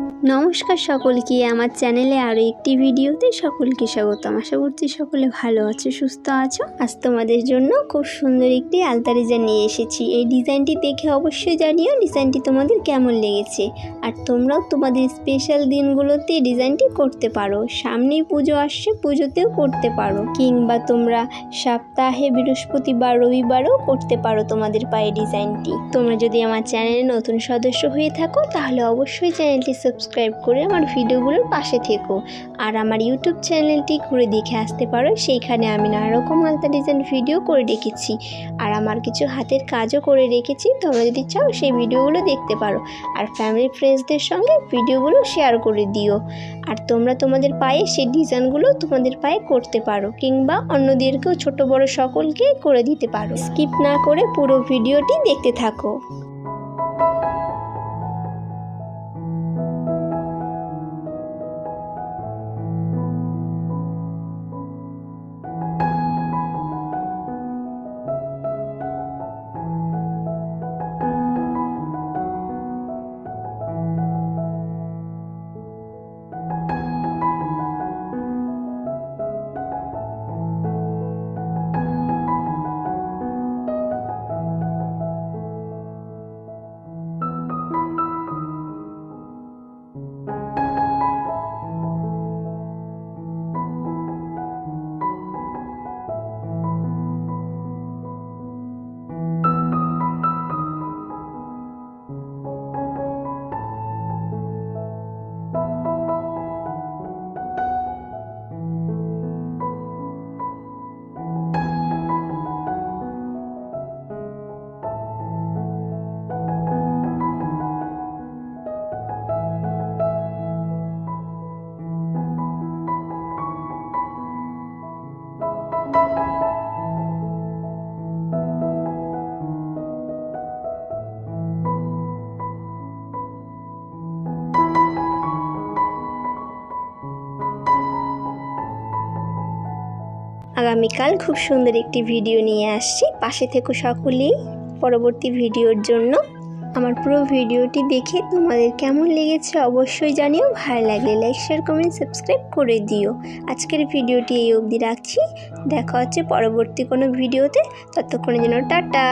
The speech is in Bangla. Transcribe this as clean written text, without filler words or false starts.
নমস্কার সকলকে, আমার চ্যানেলে আরও একটি ভিডিওতে সকলকে স্বাগতম। আশা করছি সকলে ভালো আছো, সুস্থ আছো। আজ তোমাদের জন্য খুব সুন্দর একটি আলতা ডিজাইন নিয়ে এসেছি। এই ডিজাইনটি দেখে অবশ্যই জানিও ডিজাইনটি তোমাদের কেমন লেগেছে। আর তোমরাও তোমাদের স্পেশাল দিনগুলোতে ডিজাইনটি করতে পারো। সামনেই পুজো আসছে, পুজোতেও করতে পারো, কিংবা তোমরা সপ্তাহে বৃহস্পতিবার রবিবারও করতে পারো তোমাদের পায়ে ডিজাইনটি। তোমরা যদি আমার চ্যানেলে নতুন সদস্য হয়ে থাকো তাহলে অবশ্যই চ্যানেলটি সাবস্ক্রাইব করে আমার ভিডিওগুলোর পাশে থেকো। আর আমার ইউটিউব চ্যানেলটি ঘুরে দেখে আসতে পারো, সেইখানে আমি নানা রকম আলতা ডিজাইন ভিডিও করে রেখেছি। আর আমার কিছু হাতের কাজও করে রেখেছি, তোমরা যদি চাও সেই ভিডিওগুলো দেখতে পারো। আর ফ্যামিলি ফ্রেন্ডসদের সঙ্গে ভিডিওগুলো শেয়ার করে দিও। আর তোমরা তোমাদের পায়ে সেই ডিজাইনগুলো তোমাদের পায়ে করতে পারো, কিংবা অন্যদেরকেও ছোট বড় সকলকে করে দিতে পারো। স্কিপ না করে পুরো ভিডিওটি দেখতে থাকো। আগামীকাল খুব সুন্দর একটি ভিডিও নিয়ে আসছি, পাশে থেকো সকলেই পরবর্তী ভিডিওর জন্য। আমার পুরো ভিডিওটি দেখে তোমাদের কেমন লেগেছে অবশ্যই জানিও। ভালো লাগলে লাইক, শেয়ার, কমেন্ট, সাবস্ক্রাইব করে দিও। আজকের ভিডিওটি এই অবধি রাখছি, দেখা হচ্ছে পরবর্তী কোনো ভিডিওতে। ততক্ষণের জন্য টাটা।